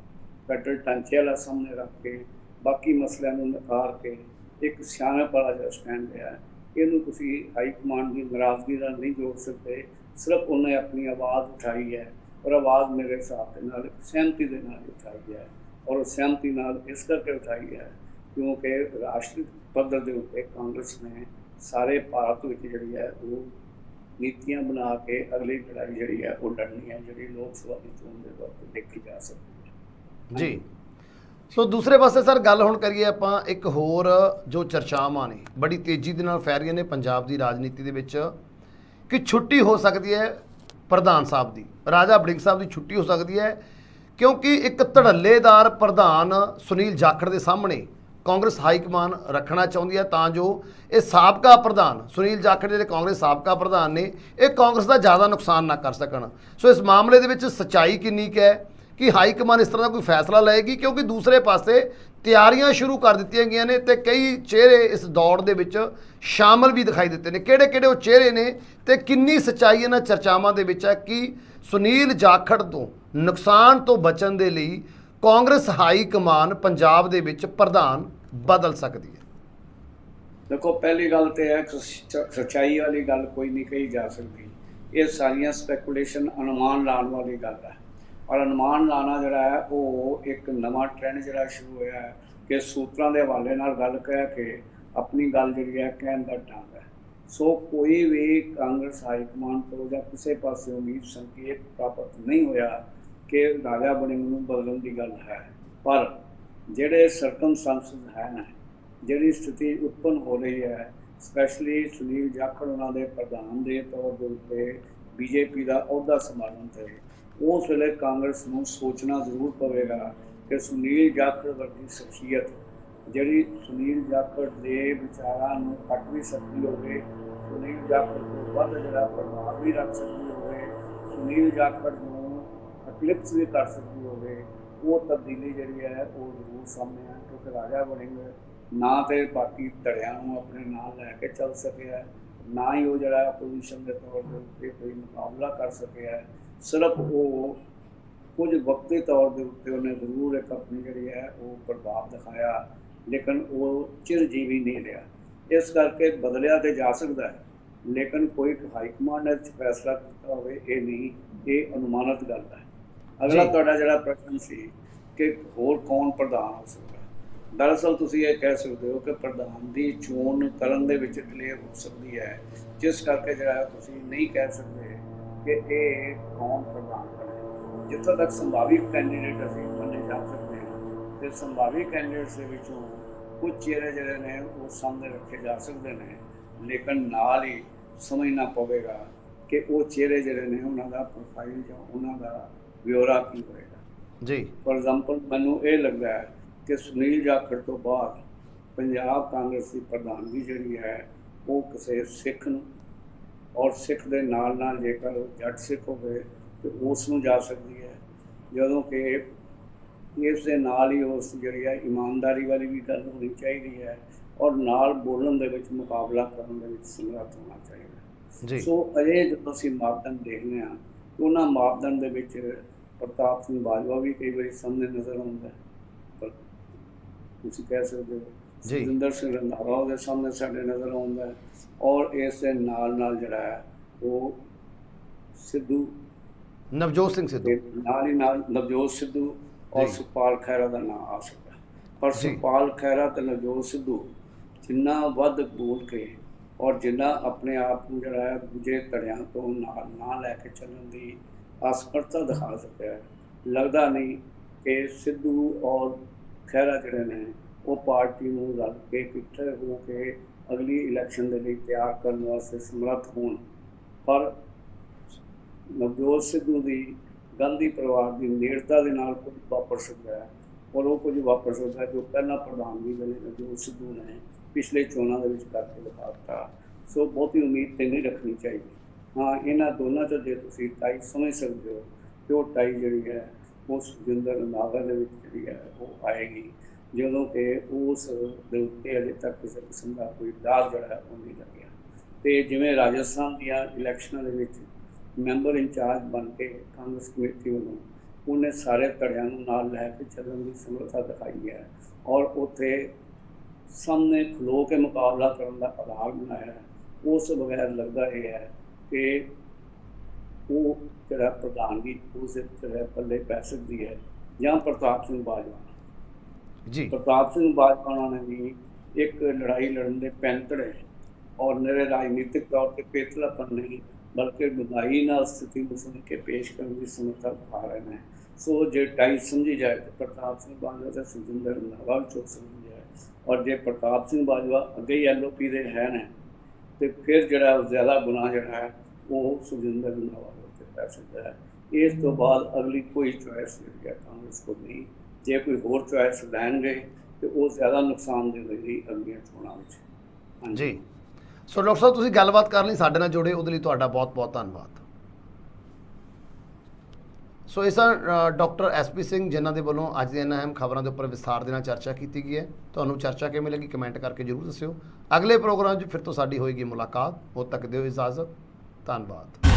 ਫੈਡਰਲ ਢਾਂਚੇ ਵਾਲਾ ਸਾਹਮਣੇ ਰੱਖ ਕੇ ਬਾਕੀ ਮਸਲਿਆਂ ਨੂੰ ਨਕਾਰ ਕੇ ਇੱਕ ਸਿਆਣਪ ਵਾਲਾ ਜਿਹੜਾ ਸਟੈਂਡ ਲਿਆ। ਇਹਨੂੰ ਤੁਸੀਂ ਹਾਈ ਕਮਾਂਡ ਦੀ ਨਾਰਾਜ਼ਗੀ ਨਾਲ ਨਹੀਂ ਜੋੜ ਸਕਦੇ। ਸਿਰਫ ਉਹਨੇ ਆਪਣੀ ਆਵਾਜ਼ ਉਠਾਈ ਹੈ, ਔਰ ਆਵਾਜ਼ ਮੇਰੇ ਹਿਸਾਬ ਦੇ ਨਾਲ ਸਹਿਮਤੀ ਦੇ ਨਾਲ ਹੀ ਉਠਾਈ ਹੈ। ਔਰ ਸਹਿਮਤੀ ਨਾਲ ਇਸ ਕਰਕੇ ਉਠਾਈ ਹੈ ਕਿਉਂਕਿ ਰਾਸ਼ਟਰੀ ਪੱਧਰ ਦੇ ਉੱਤੇ ਕਾਂਗਰਸ ਨੇ ਸਾਰੇ ਭਾਰਤ ਵਿੱਚ ਜਿਹੜੀ ਹੈ ਉਹ ਨੀਤੀਆਂ ਬਣਾ ਕੇ ਅਗਲੀ ਲੜਾਈ ਜਿਹੜੀ ਹੈ ਉਹ ਲੜਨੀ ਹੈ, ਜਿਹੜੀ ਲੋਕ ਸਭਾ ਦੀ ਚੋਣ ਦੇ ਵਕਤ ਦੇਖੀ ਜਾ ਸਕਦੀ ਹੈ। ਜੀ। ਸੋ ਦੂਸਰੇ ਪਾਸੇ ਸਰ ਗੱਲ ਹੁਣ ਕਰੀਏ ਆਪਾਂ ਇੱਕ ਹੋਰ ਜੋ ਚਰਚਾਵਾਂ ਨੇ ਬੜੀ ਤੇਜ਼ੀ ਦੇ ਨਾਲ ਫੈਲ ਰਹੀਆਂ ਨੇ ਪੰਜਾਬ ਦੀ ਰਾਜਨੀਤੀ ਦੇ ਵਿੱਚ ਕਿ ਛੁੱਟੀ ਹੋ ਸਕਦੀ ਹੈ ਪ੍ਰਧਾਨ ਸਾਹਿਬ ਦੀ, ਰਾਜਾ ਵੜਿੰਗ ਸਾਹਿਬ ਦੀ ਛੁੱਟੀ ਹੋ ਸਕਦੀ ਹੈ ਕਿਉਂਕਿ ਇੱਕ ਧੜੱਲੇਦਾਰ ਪ੍ਰਧਾਨ ਸੁਨੀਲ ਜਾਖੜ ਦੇ ਸਾਹਮਣੇ ਕਾਂਗਰਸ ਹਾਈ ਕਮਾਨ ਰੱਖਣਾ ਚਾਹੁੰਦੀ ਹੈ ਤਾਂ ਜੋ ਇਹ ਸਾਬਕਾ ਪ੍ਰਧਾਨ ਸੁਨੀਲ ਜਾਖੜ ਜਿਹੜੇ ਕਾਂਗਰਸ ਸਾਬਕਾ ਪ੍ਰਧਾਨ ਨੇ ਇਹ ਕਾਂਗਰਸ ਦਾ ਜ਼ਿਆਦਾ ਨੁਕਸਾਨ ਨਾ ਕਰ ਸਕਣ। ਸੋ ਇਸ ਮਾਮਲੇ ਦੇ ਵਿੱਚ ਸੱਚਾਈ ਕਿੰਨੀ ਕੁ ਹੈ ਕਿ ਹਾਈ ਕਮਾਨ ਇਸ ਤਰ੍ਹਾਂ ਦਾ ਕੋਈ ਫੈਸਲਾ ਲਏਗੀ, ਕਿਉਂਕਿ ਦੂਸਰੇ ਪਾਸੇ ਤਿਆਰੀਆਂ ਸ਼ੁਰੂ ਕਰ ਦਿੱਤੀਆਂ ਗਈਆਂ ਨੇ ਤੇ ਕਈ ਚਿਹਰੇ ਇਸ ਦੌੜ ਦੇ ਵਿੱਚ ਸ਼ਾਮਲ ਵੀ ਦਿਖਾਈ ਦਿੱਤੇ ਨੇ। ਕਿਹੜੇ ਕਿਹੜੇ ਉਹ ਚਿਹਰੇ ਨੇ ਤੇ ਕਿੰਨੀ ਸੱਚਾਈ ਇਹਨਾਂ ਚਰਚਾਵਾਂ ਦੇ ਵਿੱਚ ਹੈ ਕਿ ਸੁਨੀਲ ਜਾਖੜ ਤੋਂ ਨੁਕਸਾਨ ਤੋਂ ਬਚਣ ਦੇ ਲਈ ਕਾਂਗਰਸ ਹਾਈ ਕਮਾਨ ਪੰਜਾਬ ਦੇ ਵਿੱਚ ਪ੍ਰਧਾਨ ਬਦਲ ਸਕਦੀ ਹੈ? ਦੇਖੋ, ਪਹਿਲੀ ਗੱਲ ਤੇ ਹੈ ਸੱਚਾਈ ਵਾਲੀ ਗੱਲ ਕੋਈ ਨਹੀਂ ਕਹੀ ਜਾ ਸਕਦੀ। ਇਹ ਸਾਰੀਆਂ ਸਪੈਕੂਲੇਸ਼ਨ, ਅਨੁਮਾਨ ਲਾਉਣ ਵਾਲੀ ਗੱਲ ਹੈ। ਔਰ ਅਨੁਮਾਨ ਲਾਣਾ ਜਿਹੜਾ ਹੈ ਉਹ ਇੱਕ ਨਵਾਂ ਟ੍ਰੈਂਡ ਜਿਹੜਾ ਸ਼ੁਰੂ ਹੋਇਆ ਹੈ ਕਿ ਸੂਤਰਾਂ ਦੇ ਹਵਾਲੇ ਨਾਲ ਗੱਲ ਕਹਿ ਕੇ ਆਪਣੀ ਗੱਲ ਜਿਹੜੀ ਹੈ ਕਹਿਣ ਦਾ ਢੰਗ ਹੈ। ਸੋ ਕੋਈ ਵੀ ਕਾਂਗਰਸ ਹਾਈ ਕਮਾਨ ਤੋਂ ਜਾਂ ਕਿਸੇ ਪਾਸੇ ਉਮੀਦ ਸੰਕੇਤ ਪ੍ਰਾਪਤ ਨਹੀਂ ਹੋਇਆ ਕਿ ਰਾਜਾ ਵੜਿੰਗ ਨੂੰ ਬਦਲਣ ਦੀ ਗੱਲ ਹੈ। ਪਰ ਜਿਹੜੇ ਸਰਕਮਸਟੈਂਸਸ ਹੈ ਨਾ, ਜਿਹੜੀ ਸਥਿਤੀ ਉਤਪੰਨ ਹੋ ਰਹੀ ਹੈ, ਸਪੈਸ਼ਲੀ ਸੁਨੀਲ ਜਾਖੜ ਉਹਨਾਂ ਦੇ ਪ੍ਰਧਾਨ ਦੇ ਤੌਰ ਦੇ ਉੱਤੇ ਬੀਜੇਪੀ ਦਾ ਅਹੁਦਾ ਸੰਭਾਲਣ 'ਤੇ, ਉਸ ਵੇਲੇ ਕਾਂਗਰਸ ਨੂੰ ਸੋਚਣਾ ਜ਼ਰੂਰ ਪਵੇਗਾ ਕਿ ਸੁਨੀਲ ਜਾਖੜ ਵਰਗੀ ਸ਼ਖਸੀਅਤ ਜਿਹੜੀ ਸੁਨੀਲ ਜਾਖੜ ਦੇ ਵਿਚਾਰਾਂ ਨੂੰ ਕੱਟ ਵੀ ਸਕਦੀ ਹੋਵੇ, ਸੁਨੀਲ ਜਾਖੜ ਤੋਂ ਵੱਧ ਜਿਹੜਾ ਪ੍ਰਭਾਵ ਵੀ ਰੱਖ ਸਕਦੀ ਹੋਵੇ, ਸੁਨੀਲ ਜਾਖੜ ਨੂੰ ਅਕਲਿਪਸ ਵੀ ਕਰ ਸਕਦੀ ਹੋਵੇ, ਉਹ ਤਬਦੀਲੀ ਜਿਹੜੀ ਹੈ ਉਹ ਜ਼ਰੂਰ ਸਾਹਮਣੇ ਹੈ। ਕਿਉਂਕਿ ਰਾਜਾ ਵੜਿੰਗ ਨਾ ਤੇ ਬਾਕੀ ਧੜਿਆਂ ਨੂੰ ਆਪਣੇ ਨਾਲ ਲੈ ਕੇ ਚੱਲ ਸਕਿਆ, ਨਾ ਹੀ ਉਹ ਜਿਹੜਾ ਆਪੋਜੀਸ਼ਨ ਦੇ ਤੌਰ ਦੇ ਉੱਤੇ ਕੋਈ ਮੁਕਾਬਲਾ ਕਰ ਸਕਿਆ। ਸਿਰਫ ਉਹ ਕੁਝ ਵਕਤੀ ਤੌਰ ਦੇ ਉੱਤੇ ਉਹਨੇ ਜ਼ਰੂਰ ਇੱਕ ਆਪਣੀ ਜਿਹੜੀ ਹੈ ਉਹ ਪ੍ਰਭਾਵ ਦਿਖਾਇਆ, ਲੇਕਿਨ ਉਹ ਚਿਰਜੀਵੀ ਨਹੀਂ ਰਿਹਾ। ਇਸ ਕਰਕੇ ਬਦਲਿਆ ਤੇ ਜਾ ਸਕਦਾ ਹੈ, ਲੇਕਿਨ ਕੋਈ ਹਾਈ ਕਮਾਂਡ ਨੇ ਫੈਸਲਾ ਕੀਤਾ ਹੋਵੇ ਇਹ ਨਹੀਂ, ਇਹ ਅਨੁਮਾਨਿਤ ਗੱਲ ਹੈ। ਅਗਲਾ ਤੁਹਾਡਾ ਜਿਹੜਾ ਪ੍ਰਸ਼ਨ ਸੀ ਕਿ ਹੋਰ ਕੌਣ ਪ੍ਰਧਾਨ ਹੋ ਸਕਦਾ, ਦਰਅਸਲ ਤੁਸੀਂ ਇਹ ਕਹਿ ਸਕਦੇ ਹੋ ਕਿ ਪ੍ਰਧਾਨ ਦੀ ਚੋਣ ਕਰਨ ਦੇ ਵਿੱਚ ਡਿਲੇ ਹੋ ਸਕਦੀ ਹੈ, ਜਿਸ ਕਰਕੇ ਜਿਹੜਾ ਤੁਸੀਂ ਨਹੀਂ ਕਹਿ ਸਕਦੇ ਕਿ ਇਹ ਕੌਣ ਪ੍ਰਧਾਨ ਬਣੇ। ਜਿੱਥੋਂ ਤੱਕ ਸੰਭਾਵੀ ਕੈਂਡੀਡੇਟ ਅਸੀਂ ਮੰਨੇ ਜਾ ਸਕਦੇ ਹਾਂ ਤੇ ਸੰਭਾਵੀ ਕੈਂਡੀਡੇਟਸ ਦੇ ਵਿੱਚੋਂ ਕੁਝ ਚਿਹਰੇ ਜਿਹੜੇ ਨੇ ਉਹ ਸਾਹਮਣੇ ਰੱਖੇ ਜਾ ਸਕਦੇ ਨੇ, ਲੇਕਿਨ ਨਾਲ ਹੀ ਸਮਝਣਾ ਪਵੇਗਾ ਕਿ ਉਹ ਚਿਹਰੇ ਜਿਹੜੇ ਨੇ ਉਹਨਾਂ ਦਾ ਪ੍ਰੋਫਾਈਲ ਜਾਂ ਉਹਨਾਂ ਦਾ ਵਿਉਰਾ ਕੀ ਹੋਏਗਾ। ਜੀ, ਫॉर ਐਗਜ਼ਾਮਪਲ ਮੈਨੂੰ ਇਹ ਲੱਗਦਾ ਹੈ ਕਿ ਸੁਨੀਲ ਜਾਖੜ ਤੋਂ ਬਾਅਦ ਪੰਜਾਬ ਕਾਂਗਰਸ ਦੀ ਪ੍ਰਧਾਨਗੀ ਜਿਹੜੀ ਹੈ ਉਹ ਕਿਸੇ ਸਿੱਖ ਨੂੰ, ਔਰ ਸਿੱਖ ਦੇ ਨਾਲ ਨਾਲ ਜੇਕਰ ਉਹ ਜੱਟ ਸਿੱਖ ਹੋਵੇ ਤਾਂ ਉਸ ਨੂੰ ਜਾ ਸਕਦੀ ਹੈ, ਜਦੋਂ ਕਿ ਇਸ ਦੇ ਨਾਲ ਹੀ ਉਸ ਜਿਹੜੀ ਹੈ ਇਮਾਨਦਾਰੀ ਵਾਲੀ ਵੀ ਗੱਲ ਹੋਣੀ ਚਾਹੀਦੀ ਹੈ, ਔਰ ਨਾਲ ਬੋਲਣ ਦੇ ਵਿੱਚ ਮੁਕਾਬਲਾ ਕਰਨ ਦੇ ਵਿੱਚ ਸਮਰੱਥ ਹੋਣਾ ਚਾਹੀਦਾ। ਸੋ ਅਜੇ ਜਦੋਂ ਅਸੀਂ ਮਾਪਦੰਡ ਦੇਖਦੇ ਹਾਂ ਉਹਨਾਂ ਮਾਪਦੰਡ ਦੇ ਵਿੱਚ ਪ੍ਰਤਾਪ ਸਿੰਘ ਬਾਜਵਾ ਵੀ ਕਈ ਵਾਰੀ ਸਾਹਮਣੇ ਨਜ਼ਰ ਆਉਂਦਾ, ਪਰ ਤੁਸੀਂ ਕਹਿ ਸਕਦੇ ਹੋ ਸੁਖਜਿੰਦਰ ਸਿੰਘ ਰੰਧਾਵਾ ਉਹਦੇ ਸਾਹਮਣੇ ਸਾਡੇ ਨਜ਼ਰ ਆਉਂਦਾ, ਔਰ ਇਸ ਦੇ ਨਾਲ ਜਿਹੜਾ ਹੈ ਉਹ ਸਿੱਧੂ, ਨਵਜੋਤ ਸਿੰਘ ਸਿੱਧੂ, ਨਾਲ ਨਵਜੋਤ ਸਿੱਧੂ ਔਰ ਸੁਖਪਾਲ ਖਹਿਰਾ ਦਾ ਨਾਮ ਆ ਸਕਦਾ। ਪਰ ਸੁਖਪਾਲ ਖਹਿਰਾ ਤੇ ਨਵਜੋਤ ਸਿੱਧੂ ਜਿੰਨਾ ਵੱਧ ਬੋਲ ਕੇ ਔਰ ਜਿੰਨਾ ਆਪਣੇ ਆਪ ਨੂੰ ਜਿਹੜਾ ਹੈ ਦੂਜੇ ਧੜਿਆਂ ਤੋਂ ਨਾਲ ਨਾ ਲੈ ਕੇ ਚੱਲਣ ਦੀ ਅਸਮਰਥਾ ਦਿਖਾ ਸਕਿਆ ਹੈ, ਲੱਗਦਾ ਨਹੀਂ ਕਿ ਸਿੱਧੂ ਔਰ ਖਹਿਰਾ ਜਿਹੜੇ ਨੇ ਉਹ ਪਾਰਟੀ ਨੂੰ ਰਲ ਕੇ ਇਕੱਠੇ ਹੋ ਕੇ ਅਗਲੀ ਇਲੈਕਸ਼ਨ ਦੇ ਲਈ ਤਿਆਰ ਕਰਨ ਵਾਸਤੇ ਸਮਰੱਥ ਹੋਣ। ਪਰ ਨਵਜੋਤ ਸਿੱਧੂ ਦੀ ਗਾਂਧੀ ਪਰਿਵਾਰ ਦੀ ਨੇੜਤਾ ਦੇ ਨਾਲ ਕੁਝ ਵਾਪਰ ਸਕਦਾ ਹੈ, ਔਰ ਉਹ ਕੁਝ ਵਾਪਰ ਸਕਦਾ ਜੋ ਪਹਿਲਾਂ ਪ੍ਰਧਾਨਗੀ ਵੇਲੇ ਨਵਜੋਤ ਸਿੱਧੂ ਨੇ ਪਿਛਲੇ ਚੋਣਾਂ ਦੇ ਵਿੱਚ ਕਰਕੇ ਦਿਖਾ ਦਿੱਤਾ। ਸੋ ਬਹੁਤੀ ਉਮੀਦ ਤੇ ਨਹੀਂ ਰੱਖਣੀ ਚਾਹੀਦੀ। ਹਾਂ, ਇਹਨਾਂ ਦੋਨਾਂ 'ਚੋਂ ਜੇ ਤੁਸੀਂ ਟਾਈ ਸਮਝ ਸਕਦੇ ਹੋ ਕਿ ਉਹ ਟਾਈ ਜਿਹੜੀ ਹੈ ਉਹ ਸੁਖਜਿੰਦਰ ਰੰਧਾਵਾ ਦੇ ਵਿੱਚ ਜਿਹੜੀ ਹੈ ਉਹ ਆਏਗੀ, ਜਦੋਂ ਕਿ ਉਸ ਦੇ ਉੱਤੇ ਅਜੇ ਤੱਕ ਕਿਸੇ ਕਿਸਮ ਦਾ ਕੋਈ ਦਾਗ ਜਿਹੜਾ ਹੈ ਉਹ ਨਹੀਂ ਲੱਗਿਆ। ਅਤੇ ਜਿਵੇਂ ਰਾਜਸਥਾਨ ਦੀਆਂ ਇਲੈਕਸ਼ਨਾਂ ਦੇ ਵਿੱਚ ਮੈਂਬਰ ਇੰਚਾਰਜ ਬਣ ਕੇ ਕਾਂਗਰਸ ਕਮੇਟੀ ਵੱਲੋਂ ਉਹਨੇ ਸਾਰੇ ਧੜਿਆਂ ਨੂੰ ਨਾਲ ਲੈ ਕੇ ਚੱਲਣ ਦੀ ਸਮਰੱਥਾ ਦਿਖਾਈ ਹੈ, ਔਰ ਉੱਥੇ ਸਾਹਮਣੇ ਖਲੋ ਕੇ ਮੁਕਾਬਲਾ ਕਰਨ ਦਾ ਆਧਾਰ ਬਣਾਇਆ ਹੈ। ਉਸ ਬਗੈਰ ਲੱਗਦਾ ਇਹ ਹੈ ਕਿ ਉਹ ਜਿਹੜਾ ਪ੍ਰਧਾਨਗੀ ਉਸ ਦੇ ਜਿਹੜਾ ਪੱਲੇ ਪੈ ਸਕਦੀ ਹੈ, ਜਾਂ ਪ੍ਰਤਾਪ ਸਿੰਘ ਬਾਜਵਾ। ਜੀ ਪ੍ਰਤਾਪ ਸਿੰਘ ਬਾਜਵਾ ਉਹਨਾਂ ਨੇ ਵੀ ਇੱਕ ਲੜਾਈ ਲੜਨ ਦੇ ਪੈਂਤੜੇ ਔਰ ਨਿਰੇ ਰਾਜਨੀਤਿਕ ਤੌਰ ਤੇ ਪੇਤਲਾਪਨ ਨਹੀਂ, ਬਲਕਿ ਵਿਦਾਈ ਨਾਲ ਸਥਿਤੀ ਨੂੰ ਸੁਣ ਕੇ ਪੇਸ਼ ਕਰਨ ਦੀ ਸਮਰੱਥਾ ਦਿਖਾ ਰਹੇ ਨੇ। ਸੋ ਜੇ ਟਾਈ ਸਮਝੀ ਜਾਏ ਤਾਂ ਪ੍ਰਤਾਪ ਸਿੰਘ ਬਾਜਵਾ ਤੇ ਸੁਖਜਿੰਦਰ ਰੰਧਾਵਾ ਚੁੱਕ ਸਮਝੀ ਜਾਏ, ਔਰ ਜੇ ਪ੍ਰਤਾਪ ਸਿੰਘ ਬਾਜਵਾ ਅੱਗੇ ਹੀ LOP ਦੇ ਹੈ ਨੇ ਤੇ ਫਿਰ ਜਿਹੜਾ ਜ਼ਿਆਦਾ ਗੁਨਾਹ ਜਿਹੜਾ ਹੈ ਉਹ ਸੁਖਜਿੰਦਰ ਰੰਧਾਵਾ ਦੇ ਉੱਤੇ ਪੈ ਸਕਦਾ ਹੈ। ਇਸ ਤੋਂ ਬਾਅਦ ਅਗਲੀ ਕੋਈ ਚੁਆਇਸ ਜਿਹੜੀ ਹੈ ਕਾਂਗਰਸ ਕੋਲ ਨਹੀਂ। ਜੇ ਕੋਈ ਹੋਰ ਚੁਆਇਸ ਲੈਣਗੇ ਤੇ ਉਹ ਜ਼ਿਆਦਾ ਨੁਕਸਾਨ ਦੇਵੇਗੀ ਅਗਲੀਆਂ ਚੋਣਾਂ ਵਿੱਚ। ਹਾਂਜੀ। ਜੀ ਸੋ ਡਾਕਟਰ ਸਾਹਿਬ ਤੁਸੀਂ ਗੱਲਬਾਤ ਕਰਨ ਲਈ ਸਾਡੇ ਨਾਲ ਜੁੜੇ, ਉਹਦੇ ਲਈ ਤੁਹਾਡਾ ਬਹੁਤ ਬਹੁਤ ਧੰਨਵਾਦ। ਸੋ ਇਸ ਡਾਕਟਰ SP ਸਿੰਘ ਜਿਨ੍ਹਾਂ ਦੇ ਵੱਲੋਂ ਅੱਜ ਦੀਆਂ ਇਹਨਾਂ ਅਹਿਮ ਖਬਰਾਂ ਦੇ ਉੱਪਰ ਵਿਸਥਾਰ ਦੇ ਨਾਲ ਚਰਚਾ ਕੀਤੀ ਗਈ ਹੈ। ਤੁਹਾਨੂੰ ਚਰਚਾ ਕਿਵੇਂ ਲੱਗੀ ਕਮੈਂਟ ਕਰਕੇ ਜ਼ਰੂਰ ਦੱਸਿਓ। ਅਗਲੇ ਪ੍ਰੋਗਰਾਮ 'ਚ ਫਿਰ ਤੋਂ ਸਾਡੀ ਹੋਏਗੀ ਮੁਲਾਕਾਤ। ਉਦੋਂ ਤੱਕ ਦਿਓ ਇਜਾਜ਼ਤ। ਧੰਨਵਾਦ।